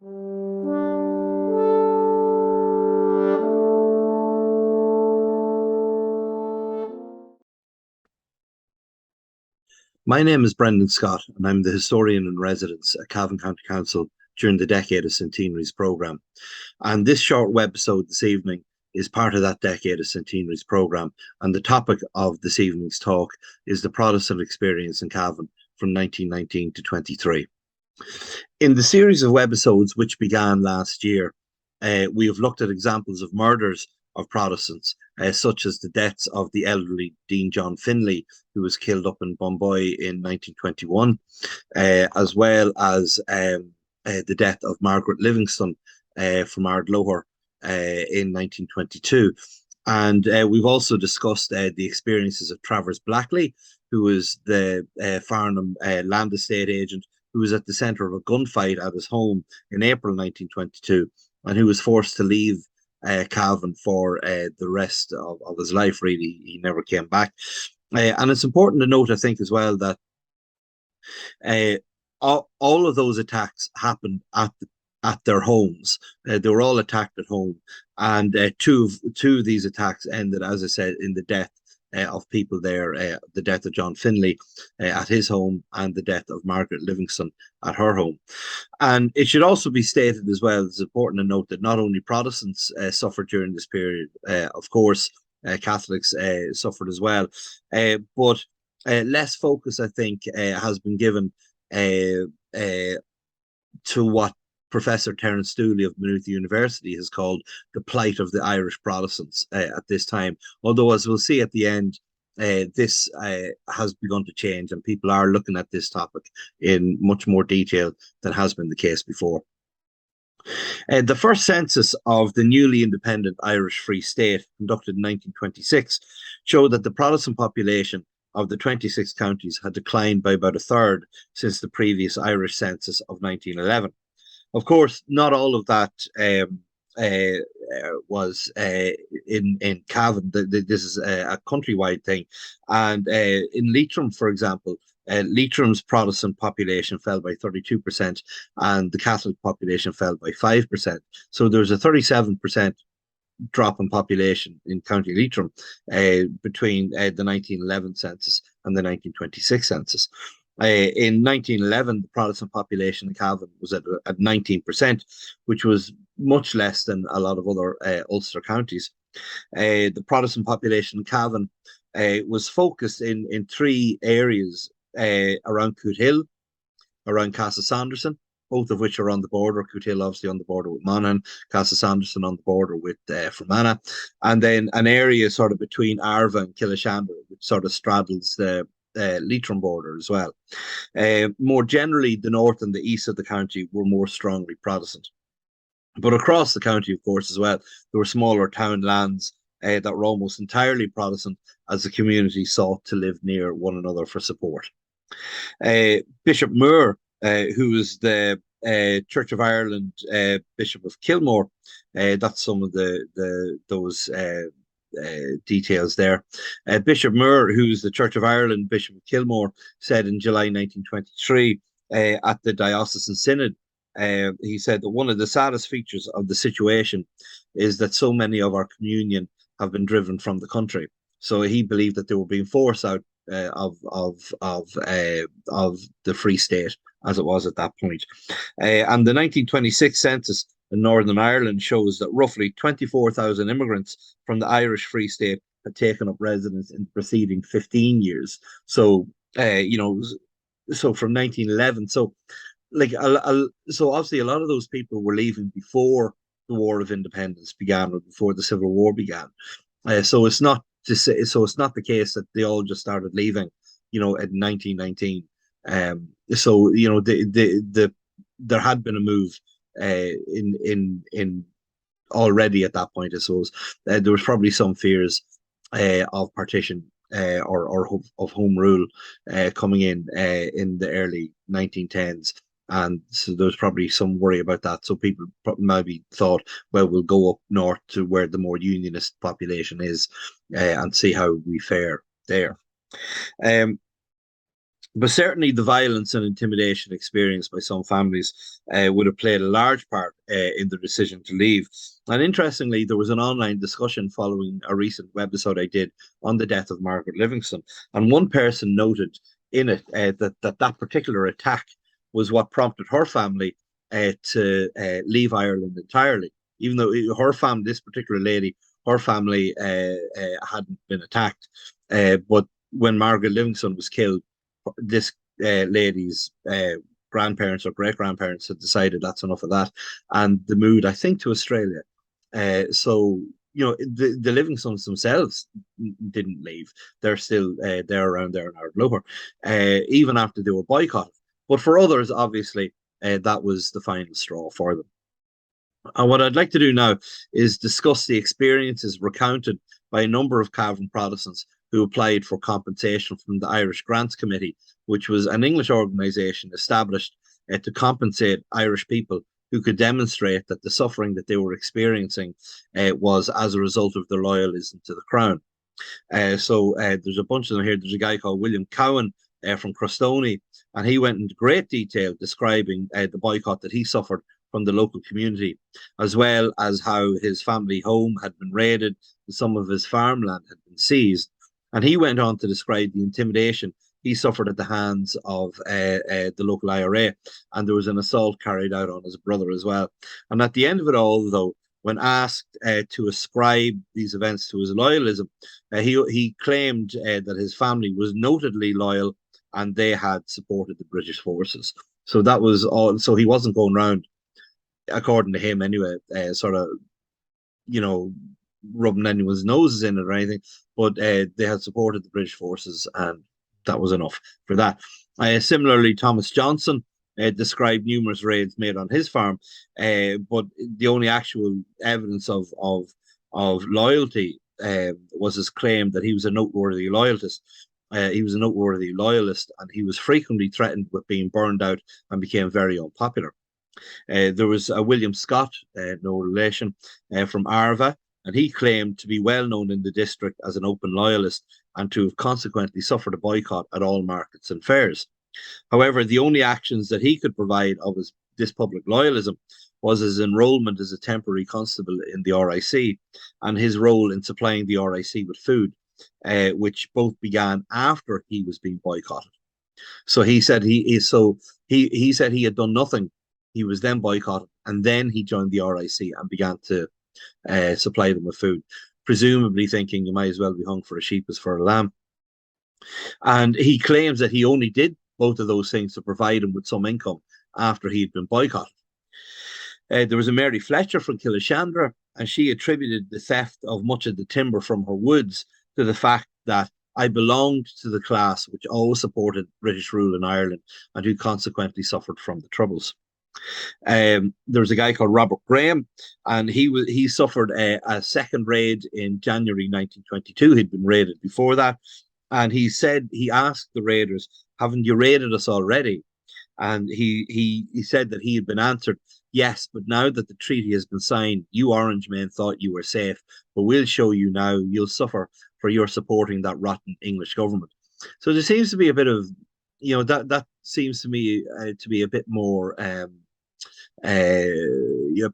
My name is Brendan Scott, and I'm the historian in residence at Cavan County Council during the Decade of Centenaries programme. And this short webisode this evening is part of that Decade of Centenaries programme. And the topic of this evening's talk is the Protestant experience in Cavan from 1919 to 23. In the series of webisodes which began last year, we have looked at examples of murders of Protestants, such as the deaths of the elderly Dean John Finlay, who was killed up in Bombay in 1921, as well as the death of Margaret Livingston from Ardloher in 1922. And we've also discussed the experiences of Travers Blackley, who was the Farnham land estate agent, who was at the centre of a gunfight at his home in April 1922, and who was forced to leave Cavan for the rest of his life. Really, he never came back. And it's important to note, I think, as well, that all of those attacks happened at their homes. They were all attacked at home, and two of these attacks ended, as I said, in the death of people there, the death of John Finlay at his home, and the death of Margaret Livingston at her home. And it should also be stated as well, it's important to note that not only Protestants suffered during this period, of course, Catholics suffered as well, but less focus, I think, has been given to what Professor Terence Dooley of Maynooth University has called the plight of the Irish Protestants at this time. Although, as we'll see at the end, this has begun to change, and people are looking at this topic in much more detail than has been the case before. The first census of the newly independent Irish Free State, conducted in 1926, showed that the Protestant population of the 26 counties had declined by about a third since the previous Irish census of 1911. Of course, not all of that was in Cavan. This is a countrywide thing. And in Leitrim, for example, Leitrim's Protestant population fell by 32%, and the Catholic population fell by 5%. So there's a 37% drop in population in County Leitrim between the 1911 census and the 1926 census. In 1911, the Protestant population in Cavan was at 19%, which was much less than a lot of other Ulster counties. The Protestant population in Cavan was focused in three areas around Cootehill, around Castlesanderson, both of which are on the border. Cootehill obviously on the border with Monaghan, Castlesanderson on the border with Fermanagh, and then an area sort of between Arva and Killashandra, which sort of straddles the Leitrim border as well. More generally, the north and the east of the county were more strongly Protestant. But across the county, of course, as well, there were smaller town lands that were almost entirely Protestant, as the community sought to live near one another for support. Bishop Moore, who was the Church of Ireland Bishop of Kilmore, that's some of those details there. Bishop Moore, who's the Church of Ireland Bishop of Kilmore, said in July 1923 at the Diocesan Synod, he said that one of the saddest features of the situation is that so many of our communion have been driven from the country. So he believed that they were being forced out of the Free State as it was at that point. And the 1926 census in Northern Ireland shows that roughly 24,000 immigrants from the Irish Free State had taken up residence in the preceding 15 years. So, so from 1911. So, so obviously a lot of those people were leaving before the War of Independence began, or before the Civil War began. So it's not the case that they all just started leaving, in 1919. So there had been a move in already at that point, I suppose. There was probably some fears of partition or of home rule coming in the early 1910s. And so there was probably some worry about that. So people maybe thought, well, we'll go up north to where the more unionist population is and see how we fare there. But certainly the violence and intimidation experienced by some families would have played a large part in the decision to leave. And interestingly, there was an online discussion following a recent webisode I did on the death of Margaret Livingston. And one person noted in it that particular attack was what prompted her family to leave Ireland entirely. Even though her family, this particular lady, her family hadn't been attacked. But when Margaret Livingston was killed, this lady's grandparents or great grandparents had decided that's enough of that, and they moved, I think, to Australia. So the Livingstones themselves didn't leave; they're still there around there in Ard Lower, even after they were boycotted. But for others, obviously, that was the final straw for them. And what I'd like to do now is discuss the experiences recounted by a number of Cavan Protestants who applied for compensation from the Irish Grants Committee, which was an English organisation established to compensate Irish people who could demonstrate that the suffering that they were experiencing was as a result of their loyalism to the Crown. So there's a bunch of them here. There's a guy called William Cowan from Crostoni, and he went into great detail describing the boycott that he suffered from the local community, as well as how his family home had been raided and some of his farmland had been seized. And he went on to describe the intimidation he suffered at the hands of the local IRA, and there was an assault carried out on his brother as well. And at the end of it all, though, when asked to ascribe these events to his loyalism, he claimed that his family was notedly loyal and they had supported the British forces. So that was all. So he wasn't going around, according to him anyway, sort of, rubbing anyone's noses in it or anything, but they had supported the British forces, and that was enough for that. Similarly, Thomas Johnson described numerous raids made on his farm, but the only actual evidence of loyalty was his claim that he was a noteworthy loyalist. He was a noteworthy loyalist, and he was frequently threatened with being burned out and became very unpopular. There was a William Scott, no relation, from Arva, and he claimed to be well known in the district as an open loyalist and to have consequently suffered a boycott at all markets and fairs. However, the only actions that he could provide of this public loyalism was his enrolment as a temporary constable in the RIC and his role in supplying the RIC with food, which both began after he was being boycotted. So he said he said he had done nothing. He was then boycotted, and then he joined the RIC and began to supply them with food, presumably thinking you might as well be hung for a sheep as for a lamb. And he claims that he only did both of those things to provide him with some income after he'd been boycotted. There was a Mary Fletcher from Killashandra, and she attributed the theft of much of the timber from her woods to the fact that I belonged to the class which always supported British rule in Ireland and who consequently suffered from the Troubles. There was a guy called Robert Graham, and he suffered a second raid in January 1922. He'd been raided before that, and he asked the raiders, "Haven't you raided us already?" And he said that he had been answered, "Yes, but now that the treaty has been signed, you Orange men thought you were safe, but we'll show you now. You'll suffer for your supporting that rotten English government." So there seems to be a bit of, that seems to me to be a bit more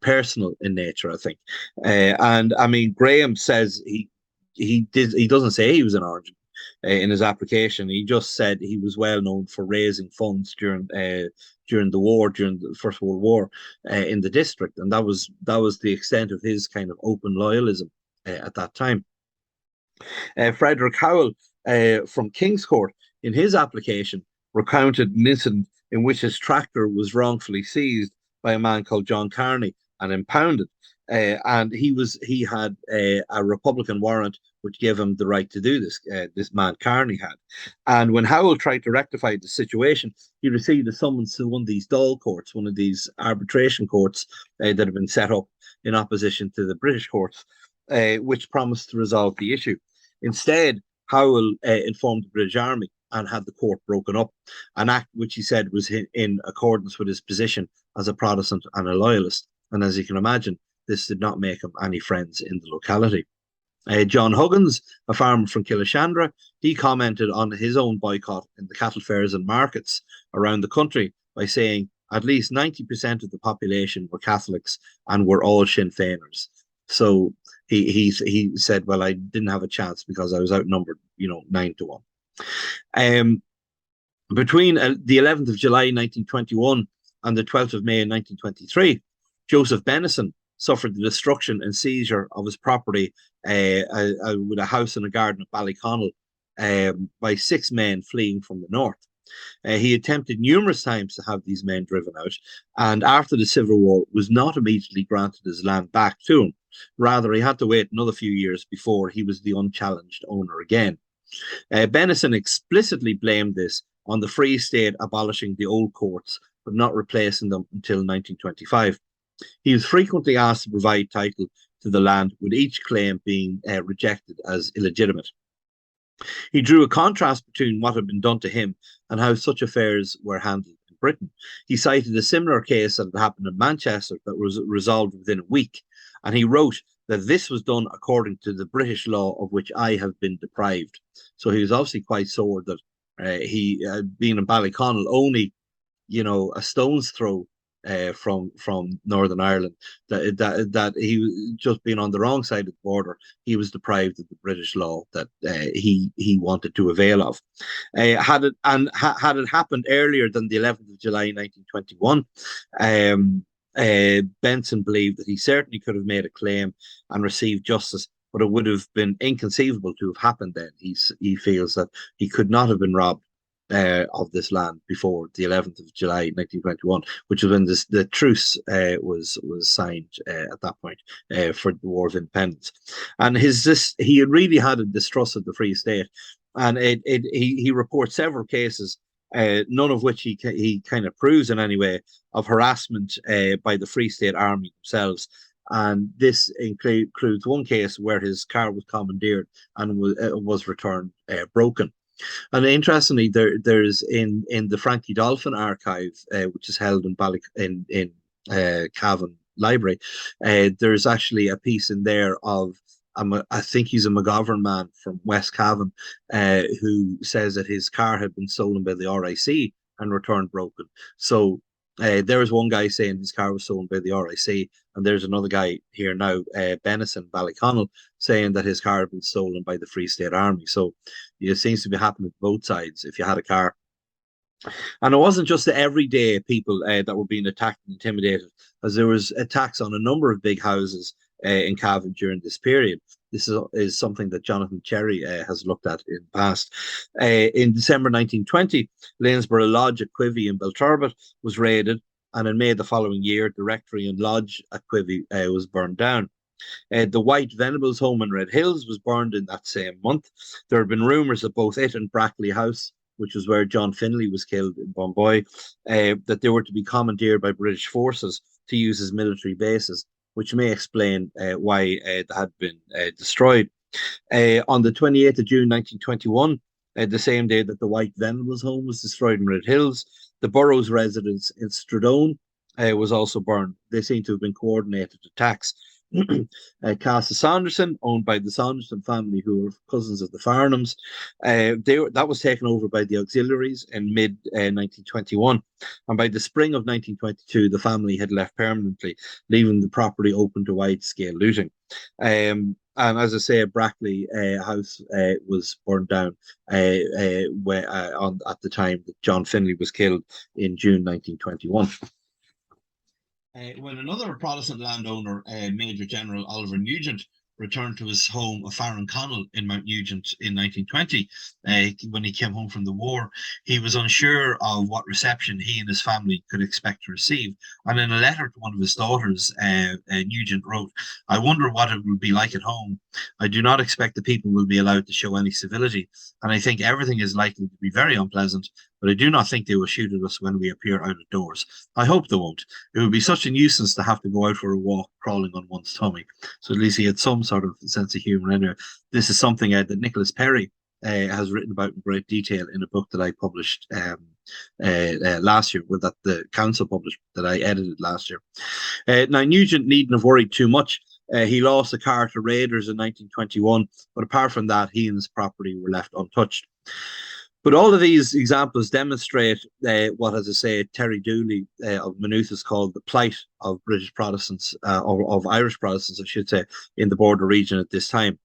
personal in nature, I think. And I mean, Graham says he doesn't say he was an Orange in his application. He just said he was well known for raising funds during the First World War in the district, and that was the extent of his kind of open loyalism at that time. Frederick Howell from Kingscourt, in his application, recounted an incident in which his tractor was wrongfully seized by a man called John Carney and impounded. And he had a Republican warrant which gave him the right to do this. This man Carney had. And when Howell tried to rectify the situation, he received a summons to one of these Dáil courts, one of these arbitration courts that had been set up in opposition to the British courts, which promised to resolve the issue. Instead, Howell informed the British Army and had the court broken up, an act which he said was in accordance with his position as a Protestant and a loyalist. And as you can imagine, this did not make him any friends in the locality. John Huggins, a farmer from Killashandra, he commented on his own boycott in the cattle fairs and markets around the country by saying at least 90% of the population were Catholics and were all Sinn Féiners. So he said, well, I didn't have a chance because I was outnumbered, 9-1. Between the 11th of July 1921 and the 12th of May 1923, Joseph Benison suffered the destruction and seizure of his property with a house and a garden at Ballyconnell by 6 men fleeing from the north. He attempted numerous times to have these men driven out, and after the Civil War was not immediately granted his land back to him. Rather, he had to wait another few years before he was the unchallenged owner again. Benison explicitly blamed this on the Free State abolishing the old courts but not replacing them until 1925. He was frequently asked to provide title to the land, with each claim being rejected as illegitimate. He drew a contrast between what had been done to him and how such affairs were handled in Britain. He cited a similar case that had happened in Manchester that was resolved within a week, and he wrote that this was done according to the British law of which I have been deprived. So he was obviously quite sore that he, being in Ballyconnell, only, a stone's throw from Northern Ireland, that he was just being on the wrong side of the border. He was deprived of the British law that he wanted to avail of. Had it happened earlier than the 11th of July 1921, Benson believed that he certainly could have made a claim and received justice, but it would have been inconceivable to have happened then. He feels that he could not have been robbed of this land before the 11th of July 1921, which was when the truce was signed at that point for the War of Independence. And he had really had a distrust of the Free State, and he reports several cases, none of which he kind of proves in any way, of harassment by the Free State Army themselves. And this includes one case where his car was commandeered and was returned broken. And interestingly, there's in the Frankie Dolphin archive, which is held in Cavan Library, there's actually a piece in there of I think he's a McGovern man from West Cavan, who says that his car had been stolen by the RIC and returned broken. So there was one guy saying his car was stolen by the RIC, and there's another guy here now, Benison Ballyconnell, saying that his car had been stolen by the Free State Army. So it seems to be happening to both sides if you had a car. And it wasn't just the everyday people that were being attacked and intimidated, as there was attacks on a number of big houses in Cavan during this period. This is something that Jonathan Cherry has looked at in the past. In December 1920, Lanesborough Lodge at Quivy in Belturbet was raided, and in May the following year, the rectory and lodge at Quivy was burned down. The White Venables home in Red Hills was burned in that same month. There have been rumours that both it and Brackley House, which was where John Finlay was killed in Bomboy, that they were to be commandeered by British forces to use as military bases, which may explain why they had been destroyed. On the 28th of June 1921, the same day that the White Venables home was destroyed in Red Hills, the Burroughs residence in Stradone was also burned. They seem to have been coordinated attacks. Casa Saunderson, owned by the Saunderson family, who were cousins of the Farnhams, that was taken over by the Auxiliaries in mid 1921, and by the spring of 1922 the family had left permanently, leaving the property open to wide-scale looting. And as I say, Brackley House was burned down at the time that John Finlay was killed in June 1921. When another Protestant landowner, Major General Oliver Nugent, returned to his home of Farranconnell in Mount Nugent in 1920, when he came home from the war, he was unsure of what reception he and his family could expect to receive. And in a letter to one of his daughters, Nugent wrote, "I wonder what it will be like at home. I do not expect the people will be allowed to show any civility, and I think everything is likely to be very unpleasant, but I do not think they will shoot at us when we appear out of doors. I hope they won't. It would be such a nuisance to have to go out for a walk crawling on one's tummy." So at least he had some sort of sense of humour in there. This is something that Nicholas Perry has written about in great detail in a book that I published last year, that the council published, that I edited last year. Now, Nugent needn't have worried too much He lost a car to raiders in 1921, but apart from that, he and his property were left untouched. But all of these examples demonstrate what, as I say, Terry Dooley of Maynooth has called the plight of British Protestants, or of Irish Protestants, I should say, in the border region at this time,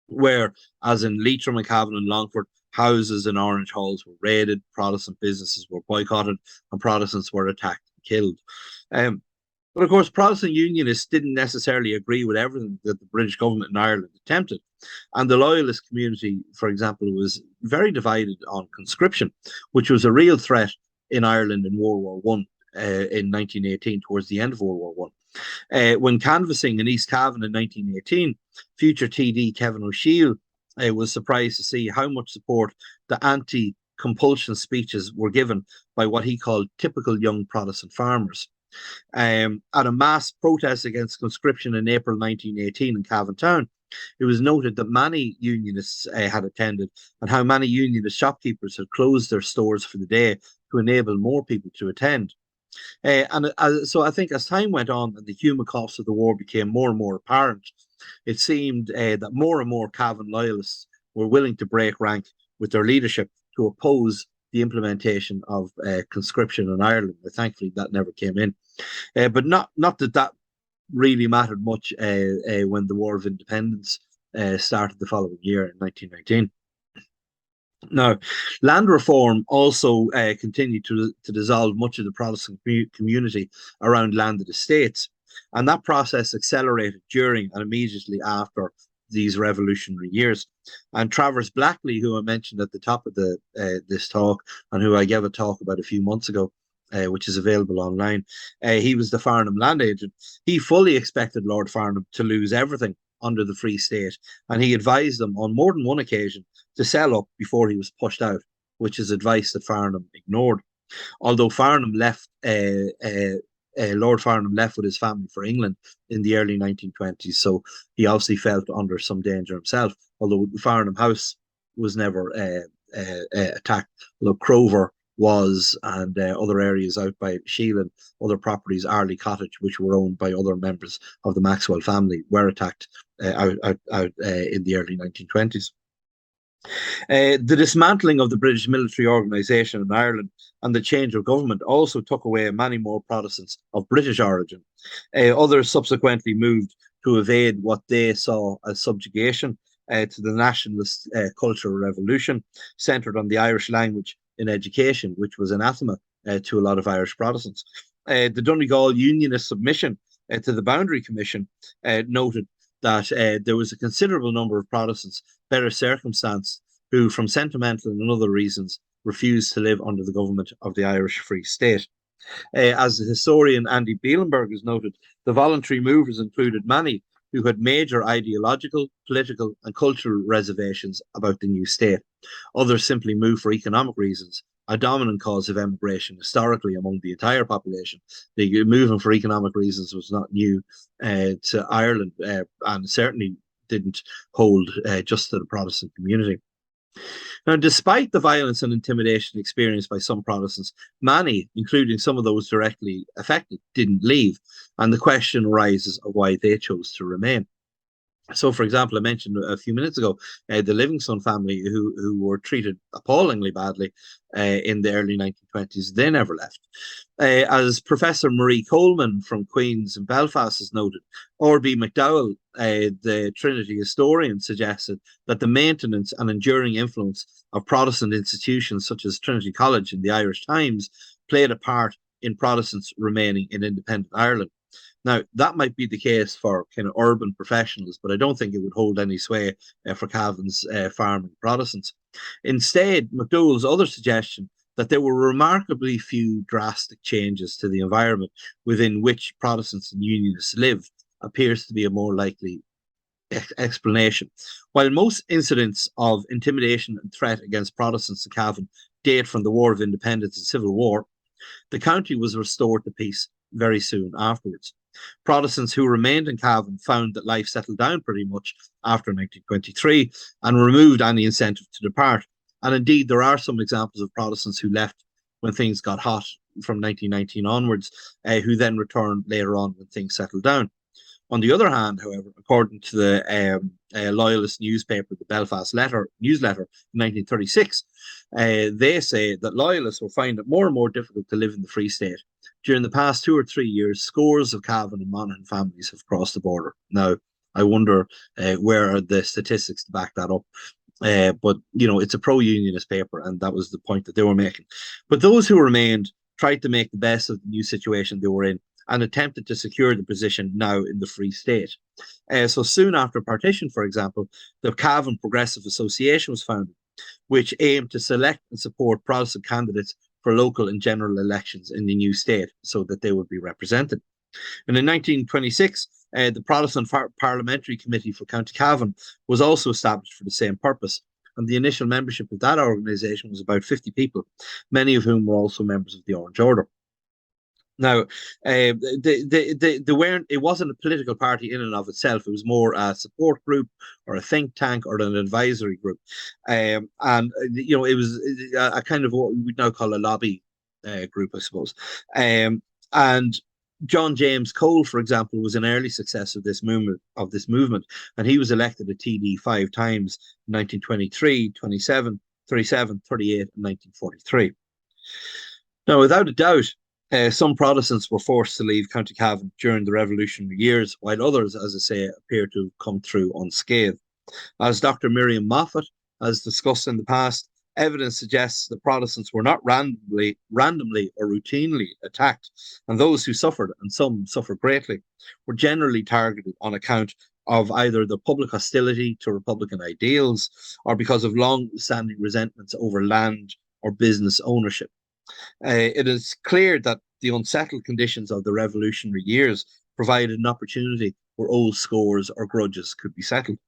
where, as in Leitrim and Cavan and Longford, houses and orange halls were raided, Protestant businesses were boycotted, and Protestants were attacked and killed. Um, but of course, Protestant Unionists didn't necessarily agree with everything that the British government in Ireland attempted. And the Loyalist community, for example, was very divided on conscription, which was a real threat in Ireland in World War One in 1918, towards the end of World War One. When canvassing in East Cavan in 1918, future TD Kevin O'Sheil was surprised to see how much support the anti-compulsion speeches were given by what he called typical young Protestant farmers. At a mass protest against conscription in April 1918 in Cavan Town, it was noted that many unionists had attended, and how many unionist shopkeepers had closed their stores for the day to enable more people to attend. So I think as time went on and the human cost of the war became more and more apparent, it seemed that more and more Cavan loyalists were willing to break rank with their leadership to oppose the implementation of conscription in Ireland. But thankfully, that never came in. But not that really mattered much when the War of Independence started the following year in 1919. Now, land reform also continued to dissolve much of the Protestant community around landed estates, and that process accelerated during and immediately after these revolutionary years. And Travers Blackley, who I mentioned at the top of this talk, and who I gave a talk about a few months ago, which is available online, he was the Farnham land agent. He fully expected Lord Farnham to lose everything under the Free State, and he advised them on more than one occasion to sell up before he was pushed out, which is advice that Farnham ignored. Although Farnham left, Lord Farnham left with his family for England in the early 1920s, so he obviously felt under some danger himself. Although the Farnham house was never attacked, although Crover was, and other areas out by Sheelan, other properties, Arley Cottage, which were owned by other members of the Maxwell family, were attacked out in the early 1920s. The dismantling of the British military organisation in Ireland and the change of government also took away many more Protestants of British origin. Others subsequently moved to evade what they saw as subjugation to the nationalist cultural revolution centred on the Irish language in education, which was anathema to a lot of Irish Protestants. The Donegal Unionist submission to the Boundary Commission noted that there was a considerable number of Protestants better circumstanced who, from sentimental and other reasons, refused to live under the government of the Irish Free State. As the historian Andy Bielenberg has noted, the voluntary movers included many who had major ideological, political, and cultural reservations about the new state. Others simply moved for economic reasons, a dominant cause of emigration historically among the entire population. The moving for economic reasons was not new to Ireland, and certainly didn't hold just to the Protestant community. Now, despite the violence and intimidation experienced by some Protestants, many, including some of those directly affected, didn't leave, and the question arises of why they chose to remain. So, for example, I mentioned a few minutes ago the Livingston family who were treated appallingly badly in the early 1920s. They never left. As Professor Marie Coleman from Queen's in Belfast has noted, R.B. McDowell, the Trinity historian, suggested that the maintenance and enduring influence of Protestant institutions such as Trinity College and the Irish Times played a part in Protestants remaining in independent Ireland. Now, that might be the case for kind of urban professionals, but I don't think it would hold any sway for Cavan's farming Protestants. Instead, McDowell's other suggestion that there were remarkably few drastic changes to the environment within which Protestants and Unionists live appears to be a more likely explanation. While most incidents of intimidation and threat against Protestants in Cavan date from the War of Independence and Civil War, the county was restored to peace very soon afterwards. Protestants who remained in Cavan found that life settled down pretty much after 1923 and removed any incentive to depart. And indeed, there are some examples of Protestants who left when things got hot from 1919 onwards, who then returned later on when things settled down. On the other hand, however, according to the loyalist newspaper, the Belfast Newsletter in 1936, they say that loyalists will find it more and more difficult to live in the Free State. During the past 2 or 3 years, scores of Cavan and Monaghan families have crossed the border. Now, I wonder where are the statistics to back that up. But, it's a pro-unionist paper, and that was the point that they were making. But those who remained tried to make the best of the new situation they were in and attempted to secure the position now in the Free State. So soon after partition, for example, the Cavan Progressive Association was founded, which aimed to select and support Protestant candidates for local and general elections in the new state so that they would be represented. And in 1926, the Protestant Parliamentary Committee for County Cavan was also established for the same purpose. And the initial membership of that organisation was about 50 people, many of whom were also members of the Orange Order. Now, it wasn't a political party in and of itself. It was more a support group or a think tank or an advisory group. It was a kind of what we would now call a lobby group, I suppose. And John James Cole, for example, was an early success of this movement, and he was elected a TD 5 times: 1923, 27, 37, 38, and 1943. Now, without a doubt, some Protestants were forced to leave County Cavan during the revolutionary years, while others, as I say, appear to have come through unscathed. As Dr. Miriam Moffat has discussed in the past, evidence suggests that Protestants were not randomly or routinely attacked, and those who suffered, and some suffered greatly, were generally targeted on account of either the public hostility to Republican ideals or because of long-standing resentments over land or business ownership. It is clear that the unsettled conditions of the revolutionary years provided an opportunity where old scores or grudges could be settled.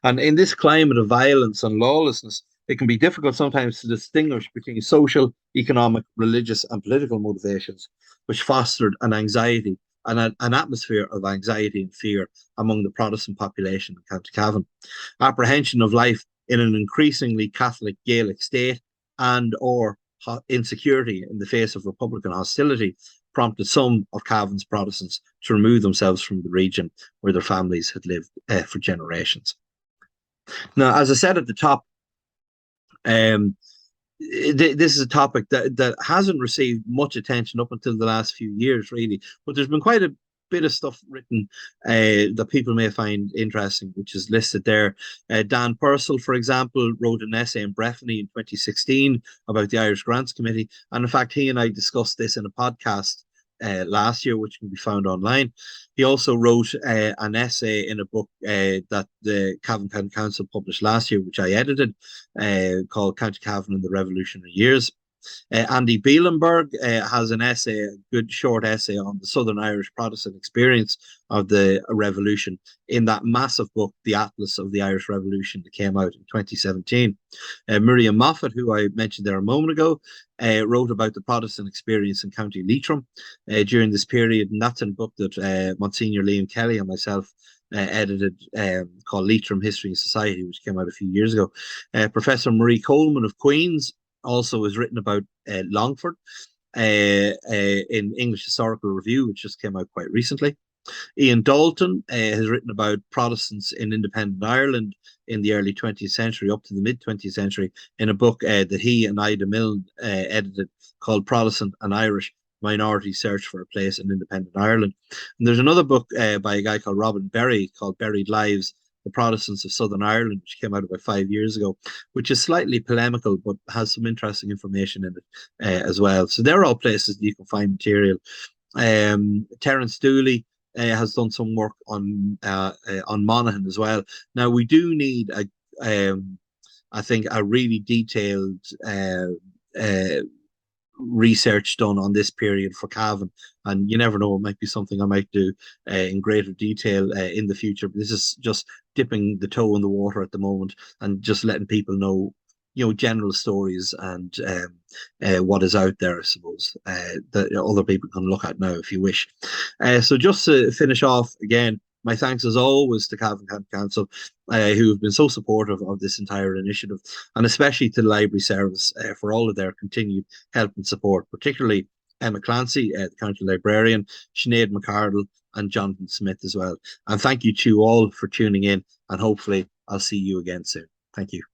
And in this climate of violence and lawlessness, it can be difficult sometimes to distinguish between social, economic, religious, and political motivations, which fostered an atmosphere of anxiety and fear among the Protestant population in County Cavan. Apprehension of life in an increasingly Catholic Gaelic state and/or insecurity in the face of Republican hostility prompted some of Cavan's Protestants to remove themselves from the region where their families had lived for generations. Now, as I said at the top, this is a topic that hasn't received much attention up until the last few years, really, but there's been quite a bit of stuff written that people may find interesting, which is listed there. Dan Purcell, for example, wrote an essay in Breffni in 2016 about the Irish Grants Committee, and in fact he and I discussed this in a podcast last year, which can be found online. He also wrote an essay in a book that the Cavan County Council published last year, which I edited, called County Cavan in the Revolutionary Years. Andy Bielenberg has an essay, a good short essay on the Southern Irish Protestant experience of the revolution in that massive book, The Atlas of the Irish Revolution, that came out in 2017. Miriam Moffat, who I mentioned there a moment ago, wrote about the Protestant experience in County Leitrim during this period, and that's in a book that Monsignor Liam Kelly and myself edited, called Leitrim History and Society, which came out a few years ago. Professor Marie Coleman of Queen's also has written about Longford in English Historical Review, which just came out quite recently. Ian Dalton has written about Protestants in independent Ireland in the early 20th century up to the mid 20th century in a book that he and Ida Milne edited, called Protestant and Irish: Minority Search for a Place in Independent Ireland. And there's another book by a guy called Robin Berry called Buried Lives: The Protestants of Southern Ireland, which came out about 5 years ago, which is slightly polemical but has some interesting information in it as well. So there are all places that you can find material. Terence Dooley has done some work on Monaghan as well. Now, we do need I think a really detailed research done on this period for Cavan, and you never know, it might be something I might do in greater detail in the future. But this is just dipping the toe in the water at the moment and just letting people know, general stories and what is out there, I suppose, that other people can look at now if you wish. So just to finish off, again, my thanks as always to Cavan County Council, who have been so supportive of this entire initiative, and especially to the Library Service for all of their continued help and support, particularly Emma Clancy, the county librarian, Sinead McCardle, and Jonathan Smith as well. And thank you to all for tuning in, and hopefully I'll see you again soon. Thank you.